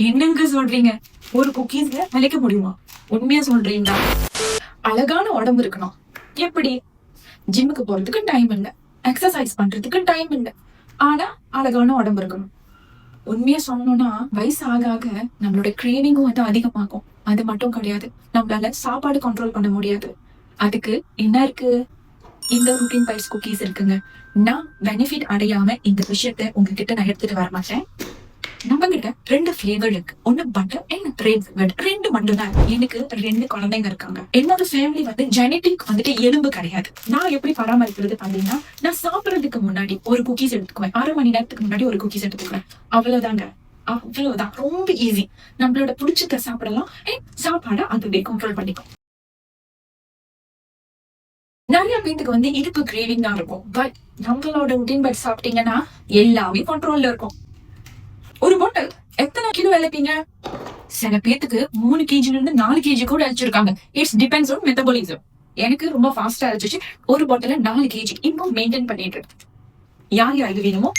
என்னங்க சொல்றீங்க? ஒரு குக்கீஸ்ல நிலைக்க முடியுமா? உண்மையா சொல்றீங்களா? அழகான உடம்பு இருக்கணும். எப்படி? ஜிம்முக்கு போறதுக்கு டைம் இல்ல, எக்ஸசைஸ் பண்றதுக்கு டைம் இல்ல, ஆனா அழகான உடம்பு இருக்கணும். உண்மையா சொல்லணும்னா வயசு ஆக ஆக நம்மளோட கிரேவிங்கும் வந்து அதிகமாகும். அது மட்டும் கிடையாது, நம்மளால சாப்பாடு கண்ட்ரோல் பண்ண முடியாது. அதுக்கு என்ன இருக்கு? இந்த ரூட்டின் பைட்ஸ் குக்கீஸ் இருக்குங்க. நான் பெனிஃபிட் அடையாம இந்த விஷயத்த உங்ககிட்ட நான் எடுத்துட்டு வர மாட்டேன். நம்ம கிட்ட 2 ஃபிளேவர் இருக்கு. ஒன்னு பட்டர் அண்ட் ரெட் வெல்வெட். 2 மட்டும் தான். எனக்கு 2 குழந்தைங்க இருக்காங்க. என்னோட ஃபேமிலி வந்து ஜெனடிக் வந்துட்டு எலும்பு கிடையாது. நான் எப்படி பராமரிக்கிறது பாத்தீங்கன்னா, நான் சாப்பிடறதுக்கு முன்னாடி ஒரு குக்கீஸ் எடுத்துக்குவேன். 1/2 மணி நேரத்துக்கு முன்னாடி ஒரு குக்கீஸ் எடுத்துக்குவேன். அவ்வளவுதாங்க. அவ்வளவுதான். ரொம்ப ஈஸி. நம்மளோட பிடிச்சத சாப்பிடலாம். சாப்பாட அதுவே கண்ட்ரோல் பண்ணிக்கும். நிறைய பேத்துக்கு வந்து இடுப்பு கிரேவிங் தான் இருக்கும். பட் நம்மளோட ரூட்டின் பைட் சாப்பிட்டீங்கன்னா எல்லாமே கண்ட்ரோல்ல இருக்கும். ஒரு பாட்டில் எத்தனை கிலோ இழப்பீங்க? சில பேத்துக்கு 3 kg இருந்து 4 kg கூட அழிச்சிருக்காங்க. It's depends on metabolism. எனக்கு ரொம்ப ஃபாஸ்டா அழிச்சிச்சு. ஒரு பாட்டில 4 kg இன்னும் மெயின்டைன் பண்ணிட்டு இருக்கு. யார் யாருக்கு வேணுமோ